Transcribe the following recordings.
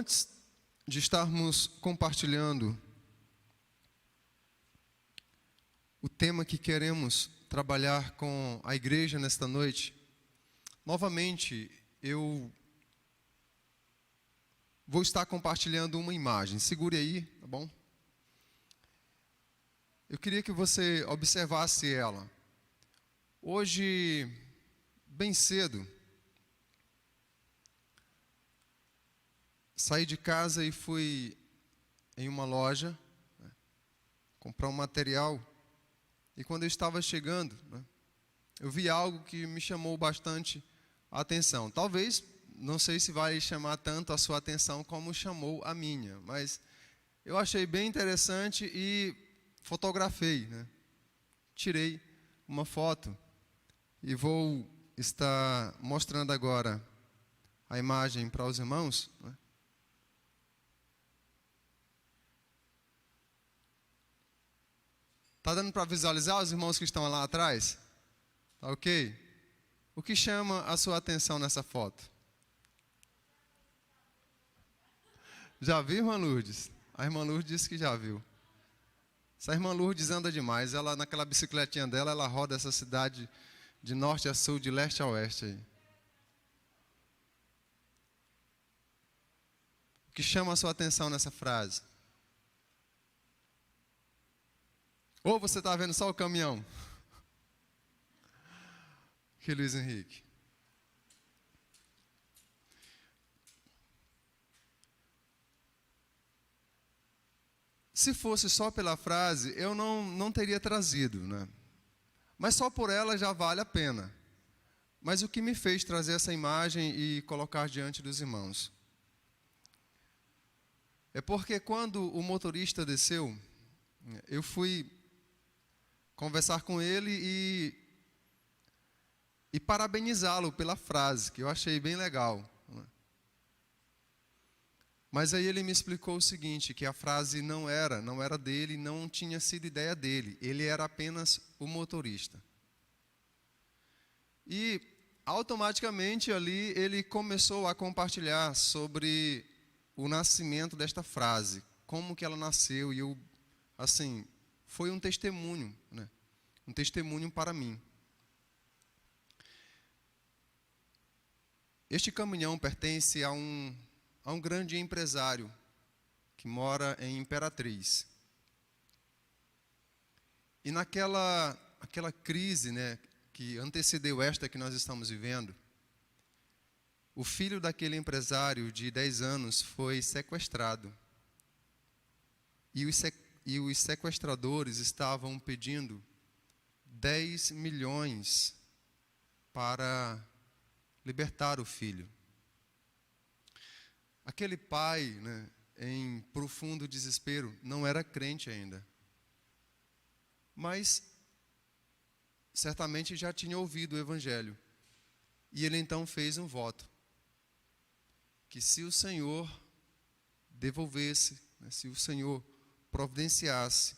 Antes de estarmos compartilhando o tema que queremos trabalhar com a igreja nesta noite, novamente eu vou estar compartilhando uma imagem. Segure aí, tá bom? Eu queria que você observasse ela. Hoje, bem cedo, saí de casa e fui em uma loja, né, comprar um material. E quando eu estava chegando, né, eu vi algo que me chamou bastante a atenção. Talvez, não sei se vai chamar tanto a sua atenção como chamou a minha, mas eu achei bem interessante e fotografei, né? Tirei uma foto e vou estar mostrando agora a imagem para os irmãos, né? Tá dando para visualizar os irmãos que estão lá atrás? Tá ok? O que chama a sua atenção nessa foto? Já viu, irmã Lourdes? A irmã Lourdes disse que já viu. Essa irmã Lourdes anda demais. Ela, naquela bicicletinha dela, ela roda essa cidade de norte a sul, de leste a oeste. Aí. O que chama a sua atenção nessa frase? Ou você está vendo só o caminhão? Que Luiz Henrique. Se fosse só pela frase, eu não teria trazido, né? Mas só por ela já vale a pena. Mas o que me fez trazer essa imagem e colocar diante dos irmãos? É porque quando o motorista desceu, eu fui conversar com ele e parabenizá-lo pela frase, que eu achei bem legal. Mas aí ele me explicou o seguinte, que a frase não era dele, não tinha sido ideia dele. Ele era apenas o motorista. E automaticamente ali ele começou a compartilhar sobre o nascimento desta frase, como que ela nasceu, e eu, assim, foi um testemunho, né? Um testemunho para mim. Este caminhão pertence a um grande empresário que mora em Imperatriz. E aquela crise, né, que antecedeu esta que nós estamos vivendo, o filho daquele empresário de 10 anos foi sequestrado. E os sequestradores estavam pedindo 10 milhões para libertar o filho. Aquele pai, né, em profundo desespero, não era crente ainda. Mas certamente já tinha ouvido o evangelho. E ele então fez um voto. Que se o Senhor devolvesse, né, se o Senhor providenciasse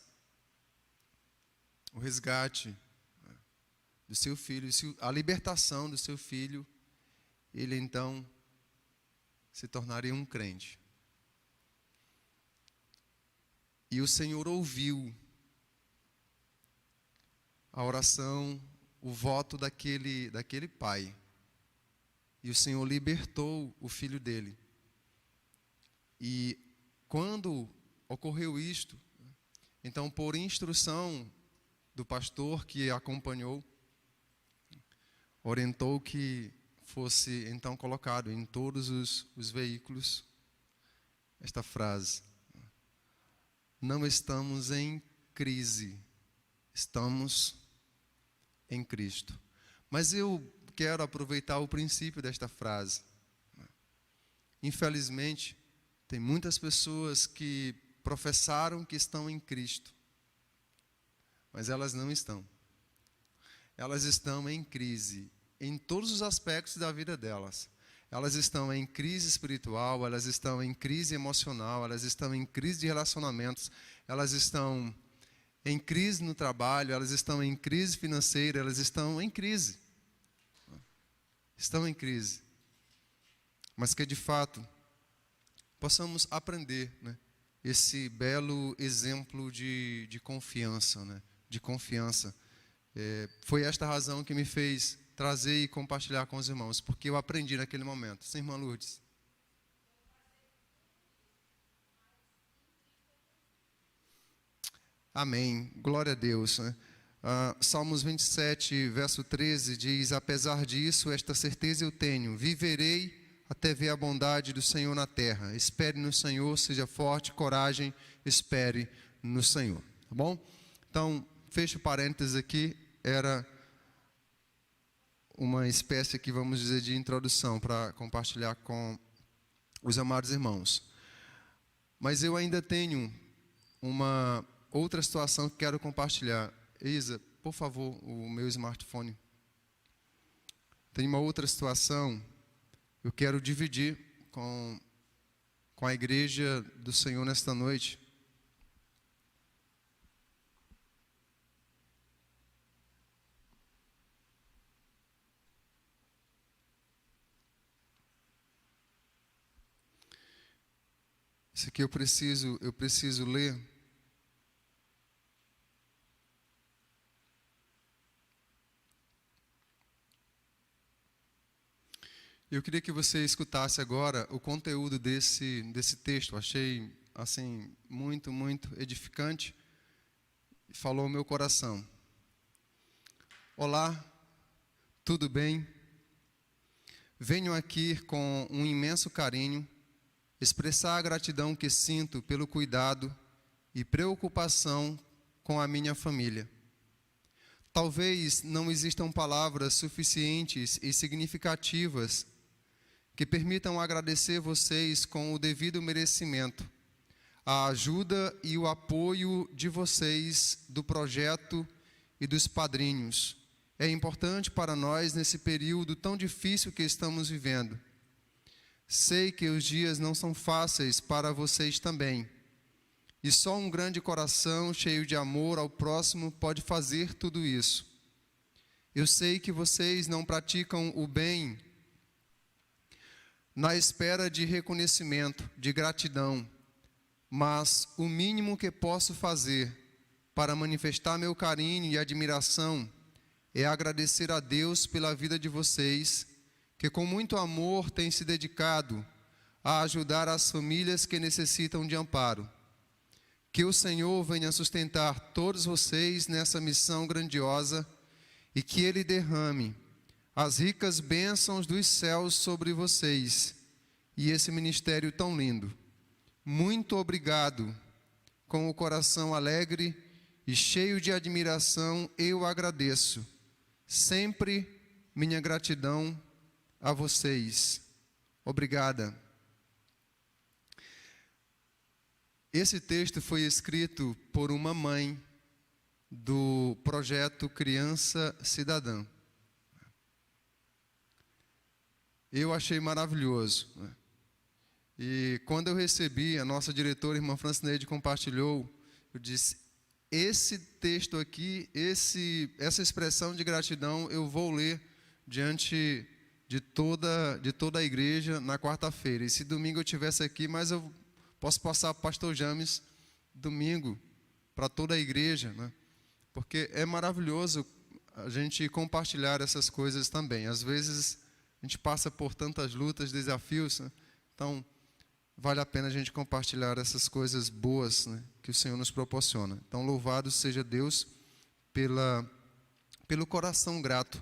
o resgate, né, do seu filho, a libertação do seu filho, ele então se tornaria um crente. E o Senhor ouviu a oração, o voto daquele pai. E o Senhor libertou o filho dele. E quando ocorreu isto, então por instrução do pastor que acompanhou, orientou que fosse então colocado em todos os veículos esta frase: não estamos em crise, estamos em Cristo. Mas eu quero aproveitar o princípio desta frase. Infelizmente, tem muitas pessoas que professaram que estão em Cristo, mas elas não estão. Elas estão em crise em todos os aspectos da vida delas. Elas estão em crise espiritual, elas estão em crise emocional, elas estão em crise de relacionamentos, elas estão em crise no trabalho, elas estão em crise financeira, elas estão em crise. Estão em crise. Mas que de fato possamos aprender, né, esse belo exemplo de confiança, né, de confiança. Foi esta razão que me fez trazer e compartilhar com os irmãos, porque eu aprendi naquele momento. Sim, irmã Lourdes? Amém. Glória a Deus, né? Salmos 27, verso 13 diz: apesar disso, esta certeza eu tenho, viverei até ver a bondade do Senhor na terra. Espere no Senhor, seja forte, coragem, espere no Senhor. Tá bom? Então, fecho parênteses aqui, era uma espécie aqui, vamos dizer, de introdução para compartilhar com os amados irmãos. Mas eu ainda tenho uma outra situação que quero compartilhar. Isa, por favor, o meu smartphone. Tem uma outra situação que eu quero dividir com a igreja do Senhor nesta noite. Isso aqui eu preciso ler. Eu queria que você escutasse agora o conteúdo desse texto. Achei, assim, muito, muito edificante e falou ao meu coração. Olá, tudo bem? Venho aqui com um imenso carinho expressar a gratidão que sinto pelo cuidado e preocupação com a minha família. Talvez não existam palavras suficientes e significativas que permitam agradecer vocês com o devido merecimento, a ajuda e o apoio de vocês, do projeto e dos padrinhos. É importante para nós nesse período tão difícil que estamos vivendo. Sei que os dias não são fáceis para vocês também, e só um grande coração cheio de amor ao próximo pode fazer tudo isso. Eu sei que vocês não praticam o bem na espera de reconhecimento, de gratidão, mas o mínimo que posso fazer para manifestar meu carinho e admiração é agradecer a Deus pela vida de vocês, que com muito amor tem se dedicado a ajudar as famílias que necessitam de amparo. Que o Senhor venha sustentar todos vocês nessa missão grandiosa e que Ele derrame as ricas bênçãos dos céus sobre vocês e esse ministério tão lindo. Muito obrigado. Com o coração alegre e cheio de admiração, eu agradeço. Sempre minha gratidão a vocês. Obrigada. Esse texto foi escrito por uma mãe do projeto Criança Cidadã. Eu achei maravilhoso. E quando eu recebi, a nossa diretora, irmã Francineide, compartilhou, eu disse, esse texto aqui, essa expressão de gratidão, eu vou ler diante de toda a igreja na quarta-feira. E se domingo eu estivesse aqui, mas eu posso passar para o pastor James domingo, para toda a igreja, né? Porque é maravilhoso a gente compartilhar essas coisas também. Às vezes a gente passa por tantas lutas, desafios, né? Então vale a pena a gente compartilhar essas coisas boas, né, que o Senhor nos proporciona. Então louvado seja Deus pelo coração grato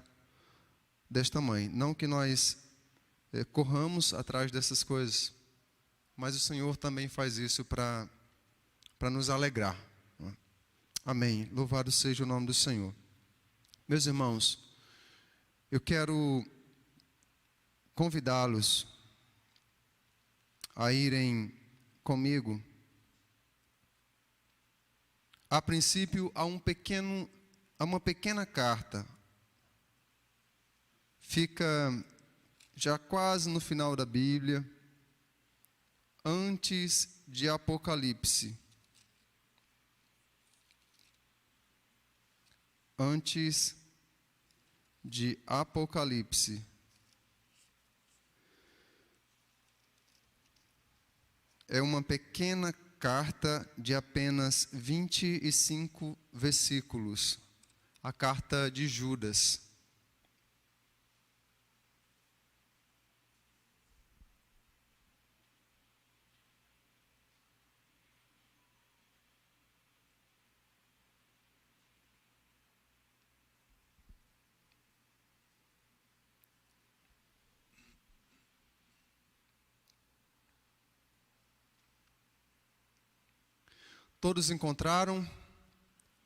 desta mãe. Não que nós corramos atrás dessas coisas, mas o Senhor também faz isso para nos alegrar. Amém. Louvado seja o nome do Senhor. Meus irmãos, eu quero convidá-los a irem comigo, a princípio, a uma pequena carta. Fica já quase no final da Bíblia, antes de Apocalipse. Antes de Apocalipse. é uma pequena carta de apenas 25 versículos, a carta de Judas. Todos encontraram?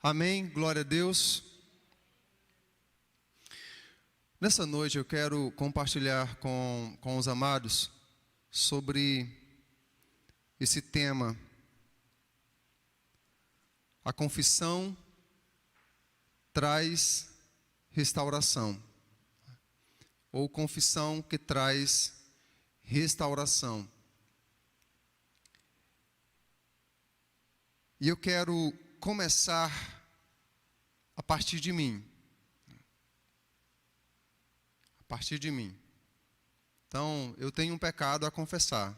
Amém? Glória a Deus. Nessa noite eu quero compartilhar com os amados sobre esse tema. A confissão traz restauração. Ou confissão que traz restauração. E eu quero começar a partir de mim. A partir de mim. Então, eu tenho um pecado a confessar.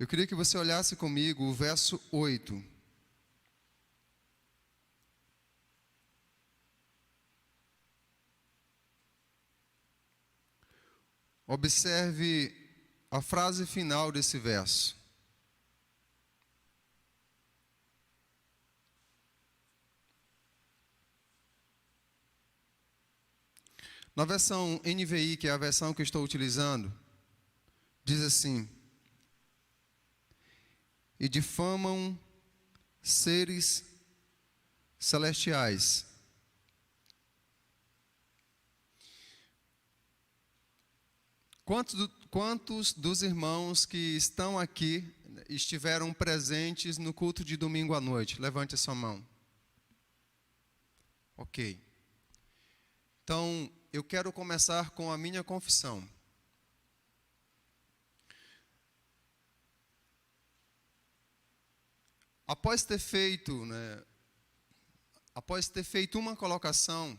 Eu queria que você olhasse comigo o verso 8. Observe a frase final desse verso. Na versão NVI, que é a versão que eu estou utilizando, diz assim: e difamam seres celestiais. Quantos dos irmãos que estão aqui estiveram presentes no culto de domingo à noite? Levante a sua mão. Ok. Então, eu quero começar com a minha confissão. Após ter feito uma colocação,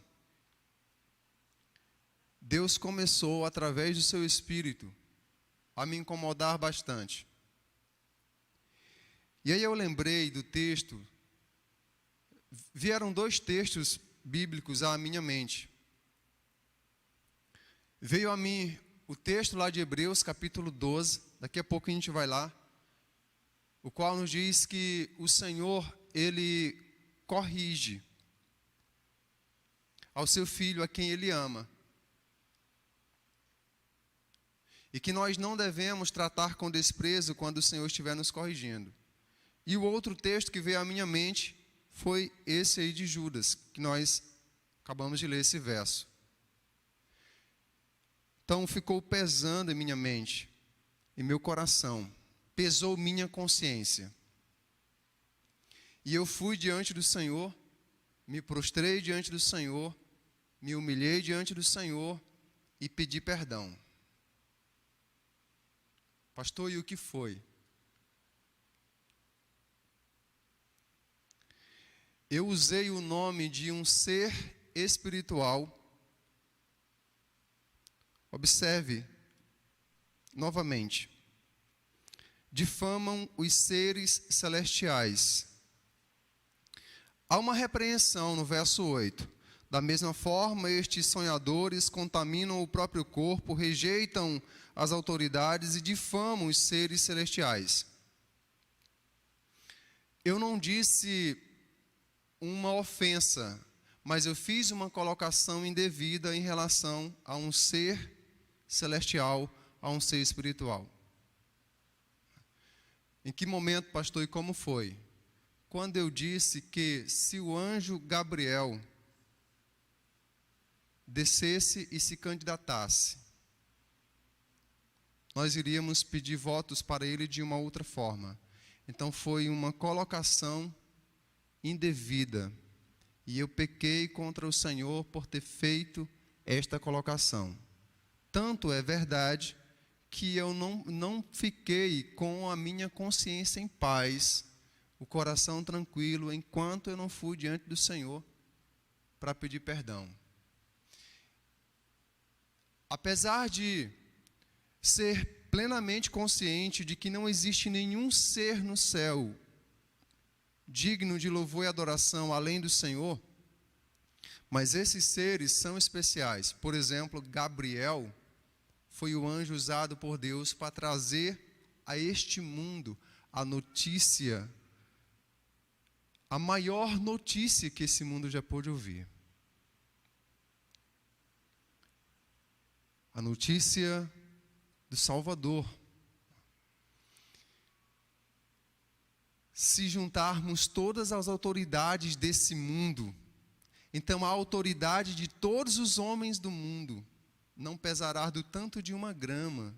Deus começou, através do seu Espírito, a me incomodar bastante. E aí eu lembrei do texto, vieram 2 textos bíblicos à minha mente. Veio a mim o texto lá de Hebreus, capítulo 12, daqui a pouco a gente vai lá, o qual nos diz que o Senhor, Ele corrige ao seu Filho, a quem Ele ama. E que nós não devemos tratar com desprezo quando o Senhor estiver nos corrigindo. E o outro texto que veio à minha mente foi esse aí de Judas, que nós acabamos de ler esse verso. Então ficou pesando em minha mente, em meu coração, pesou minha consciência. E eu fui diante do Senhor, me prostrei diante do Senhor, me humilhei diante do Senhor e pedi perdão. Pastor, e o que foi? Eu usei o nome de um ser espiritual. Observe novamente. Difamam os seres celestiais. Há uma repreensão no verso 8. Da mesma forma, estes sonhadores contaminam o próprio corpo, rejeitam as autoridades e difamam os seres celestiais. Eu não disse uma ofensa, mas eu fiz uma colocação indevida em relação a um ser celestial, a um ser espiritual. Em que momento, pastor, e como foi? Quando eu disse que se o anjo Gabriel descesse e se candidatasse, nós iríamos pedir votos para ele de uma outra forma. Então foi uma colocação indevida. E eu pequei contra o Senhor por ter feito esta colocação. Tanto é verdade que eu não fiquei com a minha consciência em paz, o coração tranquilo, enquanto eu não fui diante do Senhor para pedir perdão. apesar de ser plenamente consciente de que não existe nenhum ser no céu digno de louvor e adoração além do Senhor, mas esses seres são especiais. Por exemplo, Gabriel foi o anjo usado por Deus para trazer a este mundo a notícia, a maior notícia que esse mundo já pôde ouvir. A notícia do Salvador. Se juntarmos todas as autoridades desse mundo, então a autoridade de todos os homens do mundo não pesará do tanto de uma grama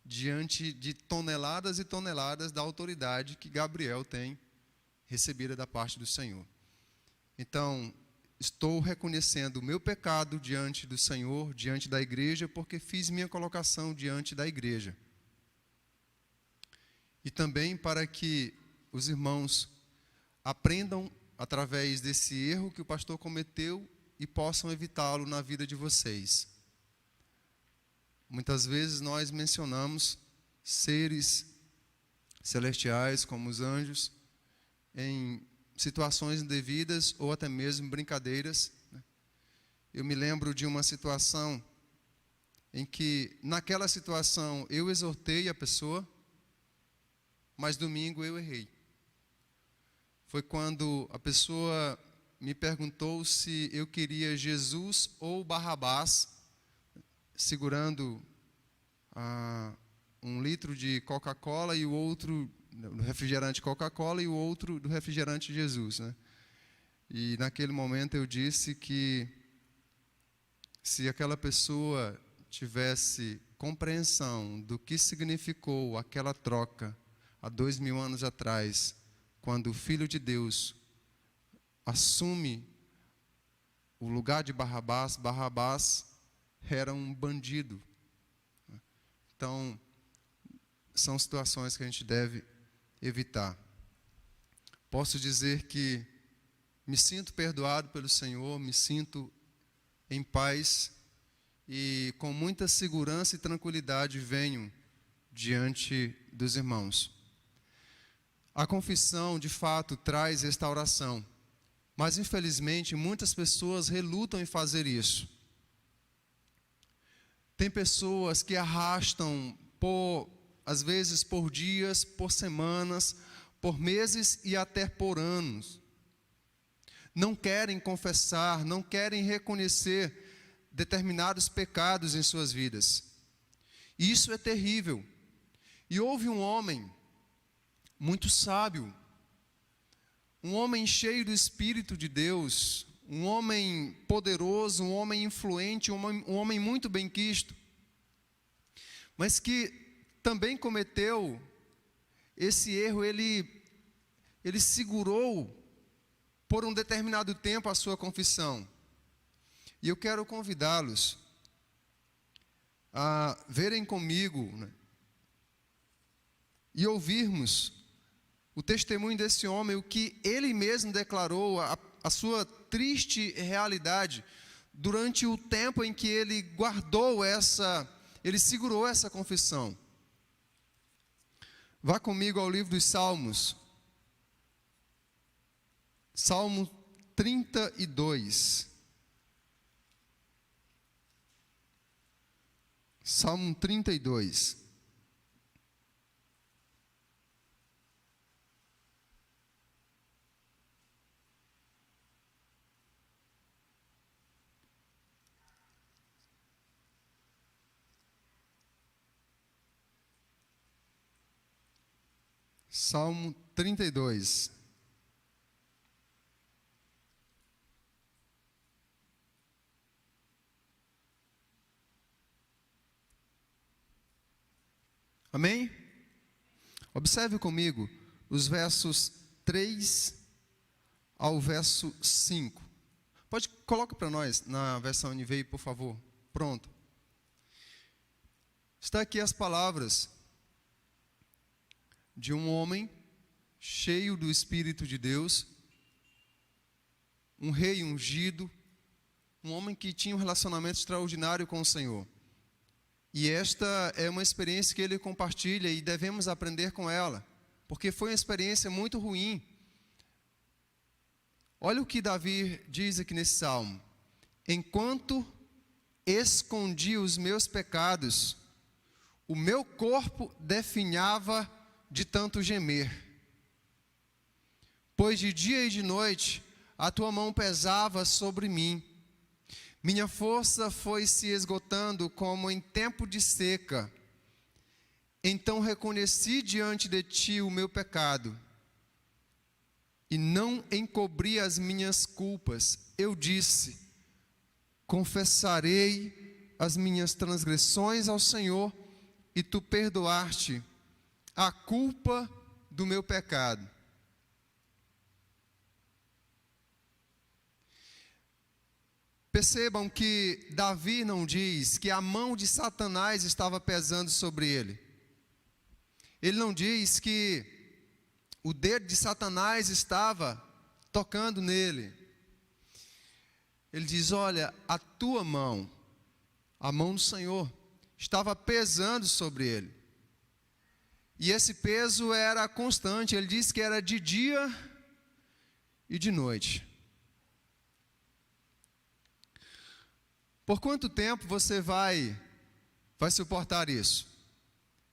diante de toneladas e toneladas da autoridade que Gabriel tem recebida da parte do Senhor. Então, estou reconhecendo o meu pecado diante do Senhor, diante da igreja, porque fiz minha colocação diante da igreja. E também para que os irmãos aprendam através desse erro que o pastor cometeu e possam evitá-lo na vida de vocês. Muitas vezes nós mencionamos seres celestiais, como os anjos, em situações indevidas ou até mesmo brincadeiras. Eu me lembro de uma situação em que, naquela situação, eu exortei a pessoa, mas domingo eu errei. Foi quando a pessoa me perguntou se eu queria Jesus ou Barrabás, segurando 1 litro de Coca-Cola e o outro do refrigerante Coca-Cola e o outro do refrigerante Jesus, né? E naquele momento eu disse que se aquela pessoa tivesse compreensão do que significou aquela troca há 2000 anos atrás, quando o Filho de Deus assume o lugar de Barrabás, Barrabás era um bandido. Então, são situações que a gente deve evitar. Posso dizer que me sinto perdoado pelo Senhor, me sinto em paz e com muita segurança e tranquilidade venho diante dos irmãos. A confissão, de fato, traz restauração, mas infelizmente muitas pessoas relutam em fazer isso. Tem pessoas que arrastam às vezes por dias, por semanas, por meses e até por anos. Não querem confessar, não querem reconhecer determinados pecados em suas vidas. Isso é terrível. E houve um homem muito sábio, um homem cheio do Espírito de Deus, um homem poderoso, um homem influente, um homem muito benquisto, mas que também cometeu esse erro. Ele segurou por um determinado tempo a sua confissão. E eu quero convidá-los a verem comigo, né, e ouvirmos o testemunho desse homem, o que ele mesmo declarou, a sua triste realidade, durante o tempo em que ele ele segurou essa confissão. Vá comigo ao livro dos Salmos. Salmo 32. Salmo 32. Salmo 32. Amém? Observe comigo os versos 3 ao verso 5. Coloca para nós na versão NVI, por favor. Pronto. Está aqui as palavras de um homem cheio do Espírito de Deus, um rei ungido, um homem que tinha um relacionamento extraordinário com o Senhor. E esta é uma experiência que ele compartilha e devemos aprender com ela, porque foi uma experiência muito ruim. Olha o que Davi diz aqui nesse salmo: enquanto escondi os meus pecados, o meu corpo definhava de tanto gemer. Pois de dia e de noite a tua mão pesava sobre mim. Minha força foi se esgotando como em tempo de seca. Então reconheci diante de ti o meu pecado e não encobri as minhas culpas. Eu disse: confessarei as minhas transgressões ao Senhor, e tu perdoaste a culpa do meu pecado. Percebam que Davi não diz que a mão de Satanás estava pesando sobre ele. Ele não diz que o dedo de Satanás estava tocando nele. Ele diz: olha, a tua mão, a mão do Senhor, estava pesando sobre ele. E esse peso era constante. Ele diz que era de dia e de noite. Por quanto tempo você vai suportar isso?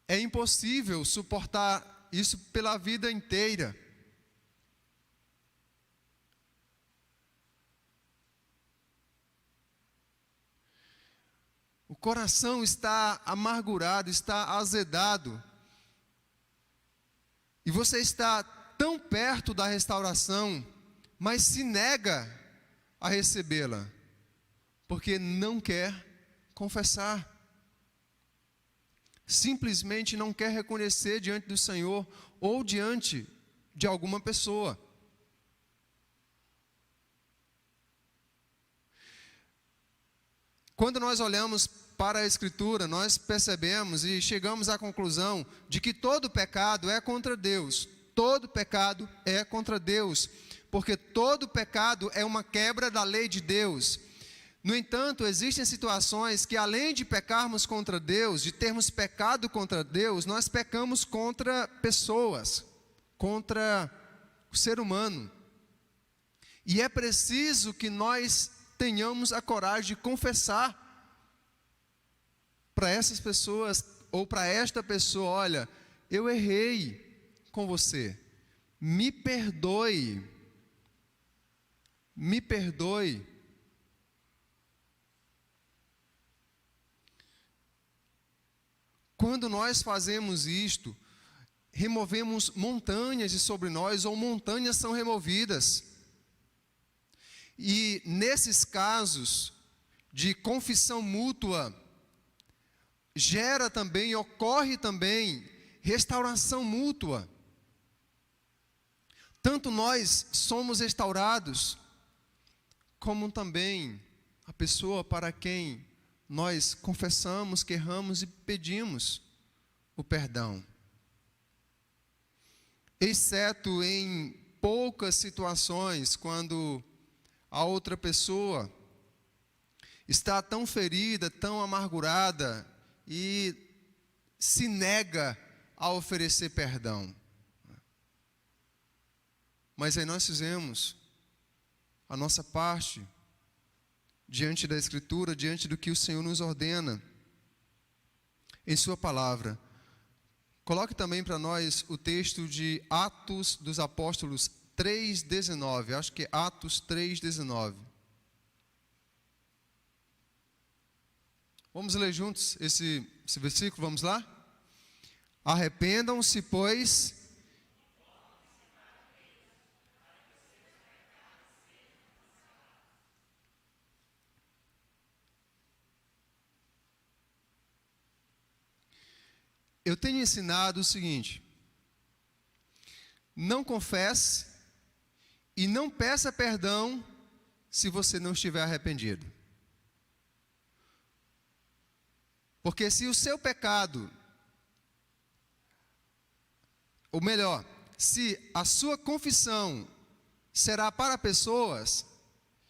É impossível suportar isso pela vida inteira. O coração está amargurado, está azedado. E você está tão perto da restauração, mas se nega a recebê-la, porque não quer confessar. Simplesmente não quer reconhecer diante do Senhor ou diante de alguma pessoa. Quando nós olhamos para a Escritura, nós percebemos e chegamos à conclusão de que todo pecado é contra Deus. Todo pecado é contra Deus, porque todo pecado é uma quebra da lei de Deus. No entanto, existem situações que, além de pecarmos contra Deus, de termos pecado contra Deus, nós pecamos contra pessoas, contra o ser humano. E é preciso que nós tenhamos a coragem de confessar para essas pessoas, ou para esta pessoa: olha, eu errei com você, me perdoe, me perdoe. Quando nós fazemos isto, removemos montanhas de sobre nós, ou montanhas são removidas. E nesses casos de confissão mútua, ocorre também restauração mútua. Tanto nós somos restaurados, como também a pessoa para quem nós confessamos, que erramos e pedimos o perdão. Exceto em poucas situações, quando a outra pessoa está tão ferida, tão amargurada e se nega a oferecer perdão. Mas aí nós fizemos a nossa parte diante da Escritura, diante do que o Senhor nos ordena em sua palavra. Coloque também para nós o texto de Atos dos Apóstolos 3:19, acho que é Atos 3:19. Vamos ler juntos esse versículo, vamos lá? Arrependam-se, pois, eu tenho ensinado o seguinte: não confesse e não peça perdão se você não estiver arrependido. Porque se o seu pecado, ou melhor, se a sua confissão será para pessoas,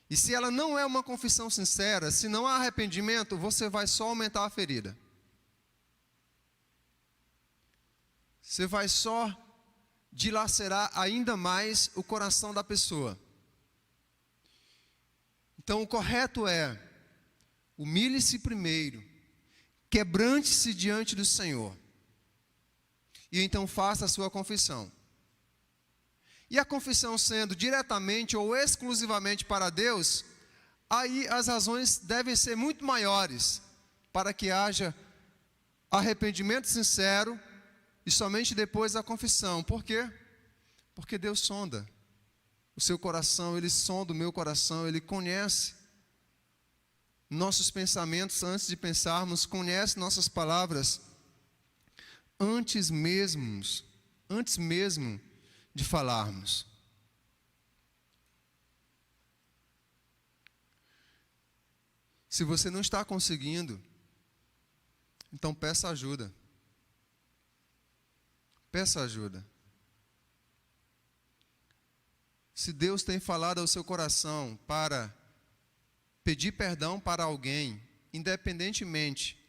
e se ela não é uma confissão sincera, se não há arrependimento, você vai só aumentar a ferida. você vai só dilacerar ainda mais o coração da pessoa. Então, o correto é: humilhe-se primeiro, quebrante-se diante do Senhor, e então faça a sua confissão. E a confissão sendo diretamente ou exclusivamente para Deus, aí as razões devem ser muito maiores para que haja arrependimento sincero e somente depois a confissão. Por quê? Porque Deus sonda o seu coração, Ele sonda o meu coração, Ele conhece nossos pensamentos antes de pensarmos, conhece nossas palavras antes mesmo de falarmos. Se você não está conseguindo, então peça ajuda. Peça ajuda. Se Deus tem falado ao seu coração para pedir perdão para alguém, independentemente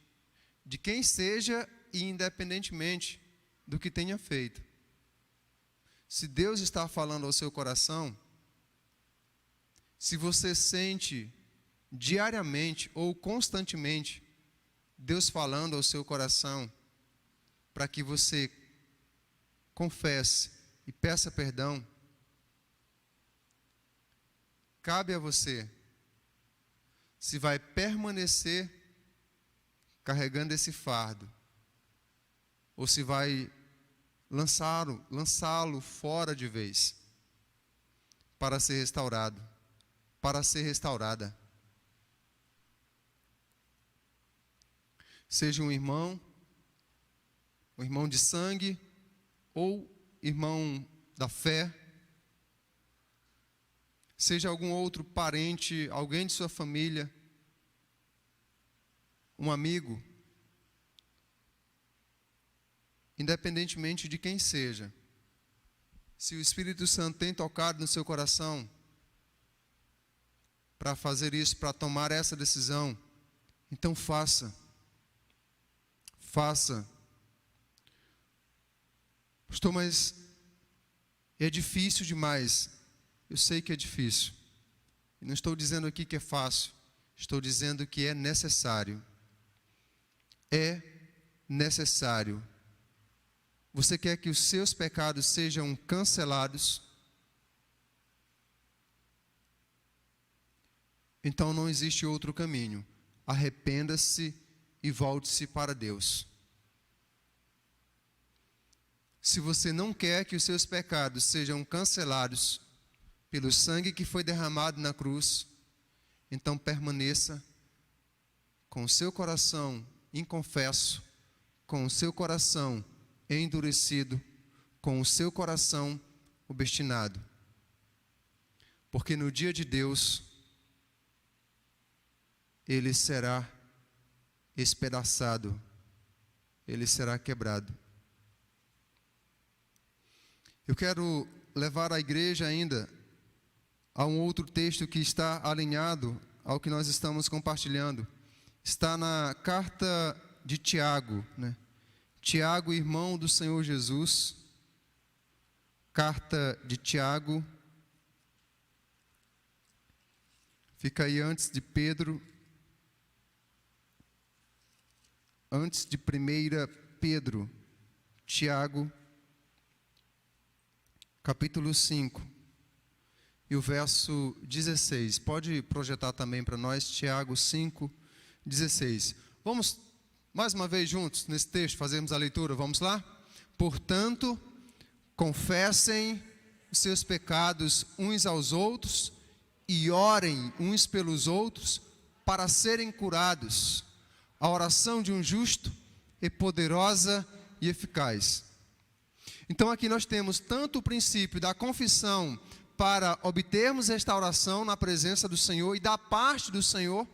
de quem seja e independentemente do que tenha feito. Se Deus está falando ao seu coração, se você sente diariamente ou constantemente Deus falando ao seu coração para que você confesse e peça perdão, cabe a você se vai permanecer carregando esse fardo ou se vai lançá-lo fora de vez para ser restaurado, para ser restaurada. Seja um irmão de sangue ou irmão da fé, seja algum outro parente, alguém de sua família, um amigo, independentemente de quem seja, se o Espírito Santo tem tocado no seu coração para fazer isso, para tomar essa decisão, então faça. Pastor, mas é difícil demais. Eu sei que é difícil. E não estou dizendo aqui que é fácil. Estou dizendo que é necessário. É necessário. Você quer que os seus pecados sejam cancelados? Então não existe outro caminho. Arrependa-se e volte-se para Deus. Se você não quer que os seus pecados sejam cancelados pelo sangue que foi derramado na cruz, então permaneça com o seu coração inconfesso, com o seu coração endurecido, com o seu coração obstinado. Porque no dia de Deus, ele será espedaçado, ele será quebrado. Eu quero levar a igreja ainda a um outro texto que está alinhado ao que nós estamos compartilhando. Está na carta de Tiago, né? Tiago, irmão do Senhor Jesus. Carta de Tiago. Fica aí antes de Pedro. Antes de 1 Pedro. Tiago, capítulo 5. E o verso 16. Pode projetar também para nós, Tiago 5, 16. Vamos mais uma vez juntos nesse texto, fazermos a leitura. Vamos lá? Portanto, confessem os seus pecados uns aos outros e orem uns pelos outros para serem curados. A oração de um justo é poderosa e eficaz. Então aqui nós temos tanto o princípio da confissão para obtermos restauração na presença do Senhor e da parte do Senhor,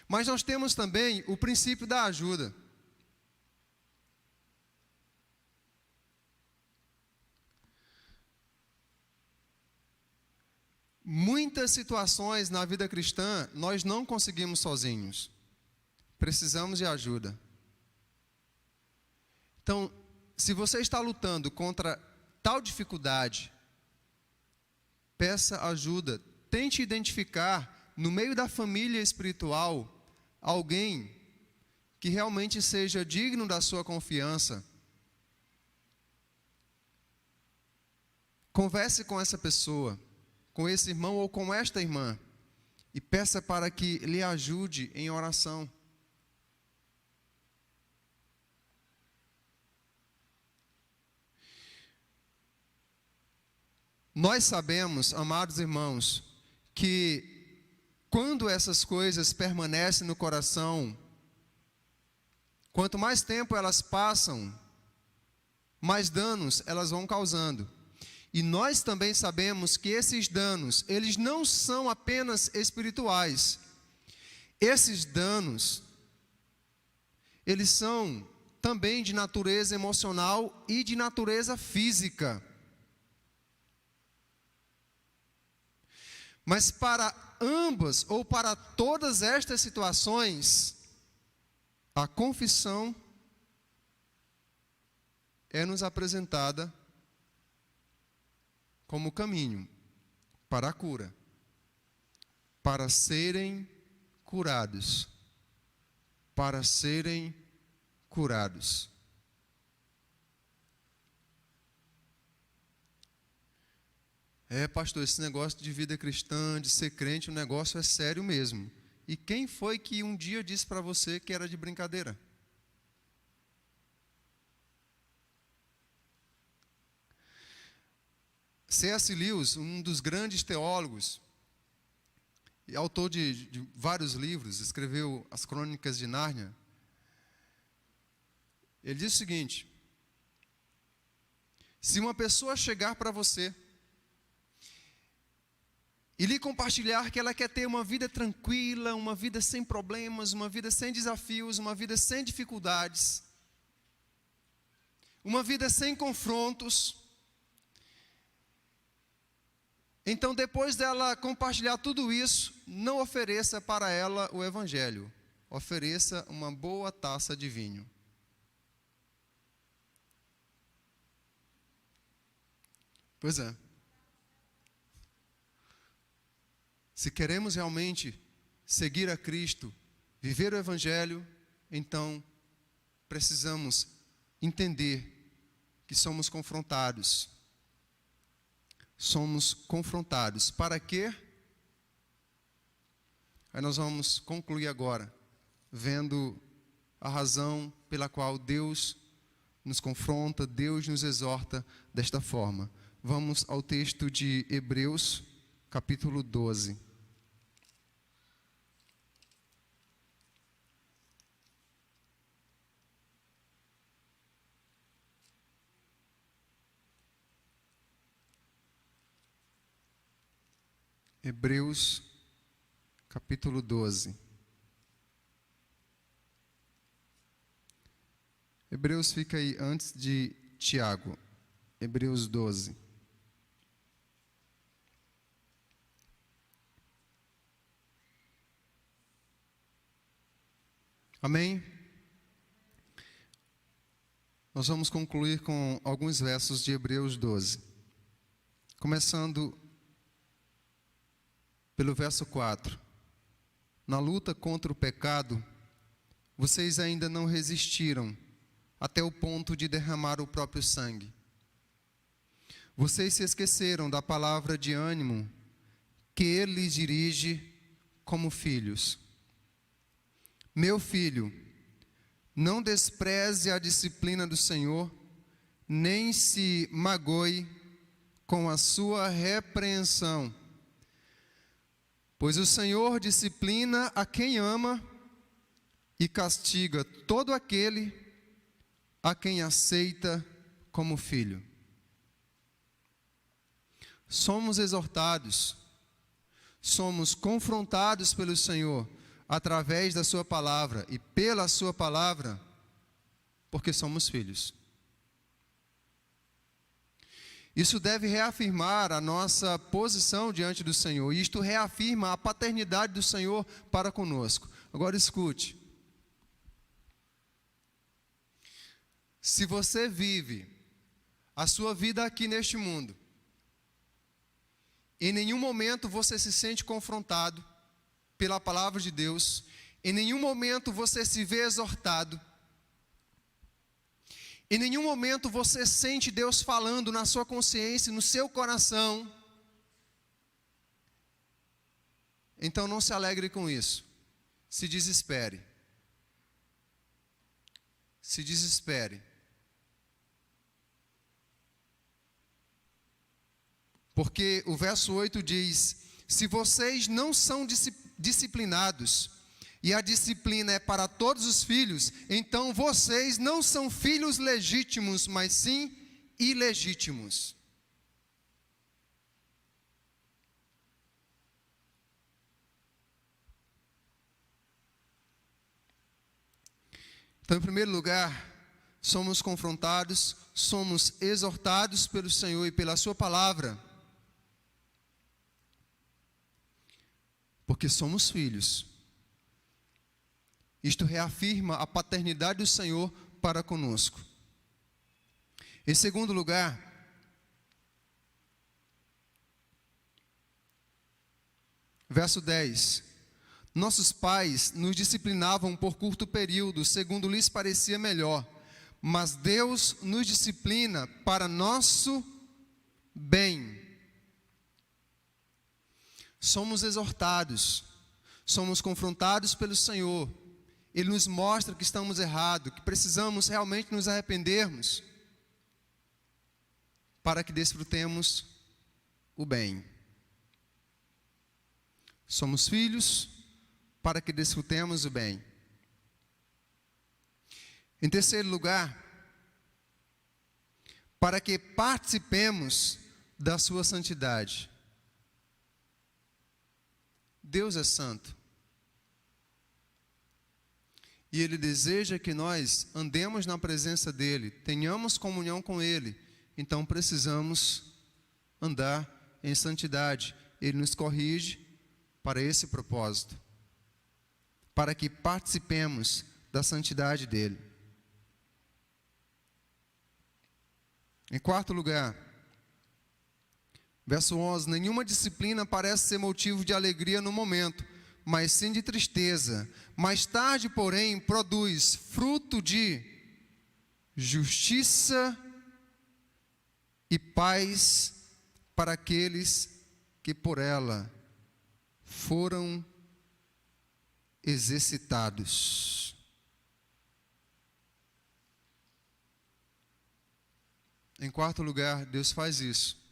mas nós temos também o princípio da ajuda. Muitas situações na vida cristã nós não conseguimos sozinhos. Precisamos de ajuda. Então, se você está lutando contra tal dificuldade, peça ajuda. Tente identificar no meio da família espiritual alguém que realmente seja digno da sua confiança. Converse com essa pessoa, com esse irmão ou com esta irmã, e peça para que lhe ajude em oração. Nós sabemos, amados irmãos, que quando essas coisas permanecem no coração, quanto mais tempo elas passam, mais danos elas vão causando. E nós também sabemos que esses danos, eles não são apenas espirituais. Esses danos, eles são também de natureza emocional e de natureza física. Mas para ambas ou para todas estas situações, a confissão é nos apresentada como caminho para a cura, para serem curados, para serem curados. Pastor, esse negócio de vida cristã, de ser crente, o negócio é sério mesmo. E quem foi que um dia disse para você que era de brincadeira? C.S. Lewis, um dos grandes teólogos, e autor de vários livros, escreveu as Crônicas de Nárnia. Ele diz o seguinte: se uma pessoa chegar para você e lhe compartilhar que ela quer ter uma vida tranquila, uma vida sem problemas, uma vida sem desafios, uma vida sem dificuldades, uma vida sem confrontos, então, depois dela compartilhar tudo isso, não ofereça para ela o Evangelho. Ofereça uma boa taça de vinho. Pois é. Se queremos realmente seguir a Cristo, viver o Evangelho, então precisamos entender que somos confrontados. Somos confrontados. Para quê? Aí nós vamos concluir agora, vendo a razão pela qual Deus nos confronta, Deus nos exorta desta forma. Vamos ao texto de Hebreus, capítulo 12. Hebreus, capítulo 12. Hebreus fica aí antes de Tiago. Hebreus 12. Amém? Nós vamos concluir com alguns versos de Hebreus 12. Começando pelo verso 4. Na luta contra o pecado, vocês ainda não resistiram até o ponto de derramar o próprio sangue. Vocês se esqueceram da palavra de ânimo que ele lhes dirige como filhos. Meu filho, não despreze a disciplina do Senhor, nem se magoe com a sua repreensão. Pois o Senhor disciplina a quem ama e castiga todo aquele a quem aceita como filho. Somos exortados, somos confrontados pelo Senhor através da sua palavra e pela sua palavra, porque somos filhos. Isso deve reafirmar a nossa posição diante do Senhor. E isto reafirma a paternidade do Senhor para conosco. Agora escute. se você vive a sua vida aqui neste mundo, em nenhum momento você se sente confrontado pela palavra de Deus, em nenhum momento você se vê exortado, em nenhum momento você sente Deus falando na sua consciência, no seu coração, então não se alegre com isso, se desespere. Se desespere. Porque o verso 8 diz: se vocês não são disciplinados, e a disciplina é para todos os filhos, então vocês não são filhos legítimos, mas sim ilegítimos. Então, em primeiro lugar, somos confrontados, somos exortados pelo Senhor e pela sua palavra, porque somos filhos. Isto reafirma a paternidade do Senhor para conosco. Em segundo lugar, verso 10. Nossos pais nos disciplinavam por curto período, segundo lhes parecia melhor, mas Deus nos disciplina para nosso bem. Somos exortados, somos confrontados pelo Senhor. Ele nos mostra que estamos errados, que precisamos realmente nos arrependermos, para que desfrutemos o bem. Somos filhos para que desfrutemos o bem. Em terceiro lugar, para que participemos da sua santidade. Deus é santo. E Ele deseja que nós andemos na presença dEle, tenhamos comunhão com Ele. Então precisamos andar em santidade. Ele nos corrige para esse propósito, para que participemos da santidade dEle. Em quarto lugar, verso 11, nenhuma disciplina parece ser motivo de alegria no momento, mas sim de tristeza. Mais tarde, porém, produz fruto de justiça e paz para aqueles que por ela foram exercitados. Em quarto lugar, Deus faz isso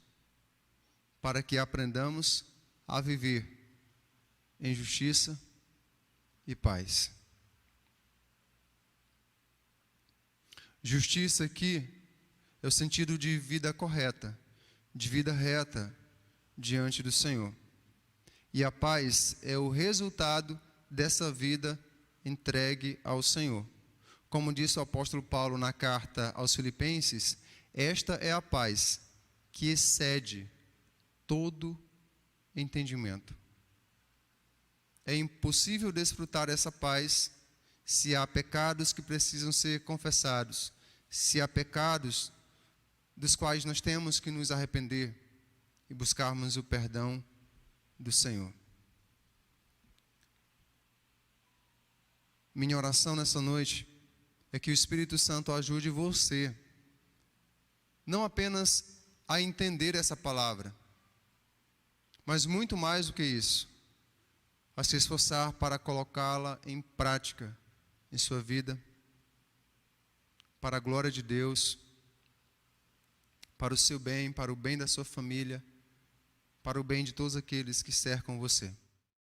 para que aprendamos a viver em justiça e paz. Justiça aqui é o sentido de vida correta, de vida reta diante do Senhor. E a paz é o resultado dessa vida entregue ao Senhor. Como disse o apóstolo Paulo na carta aos Filipenses, esta é a paz que excede todo entendimento. É impossível desfrutar essa paz se há pecados que precisam ser confessados, se há pecados dos quais nós temos que nos arrepender e buscarmos o perdão do Senhor. Minha oração nessa noite é que o Espírito Santo ajude você, não apenas a entender essa palavra, mas muito mais do que isso, a se esforçar para colocá-la em prática em sua vida, para a glória de Deus, para o seu bem, para o bem da sua família, para o bem de todos aqueles que cercam você.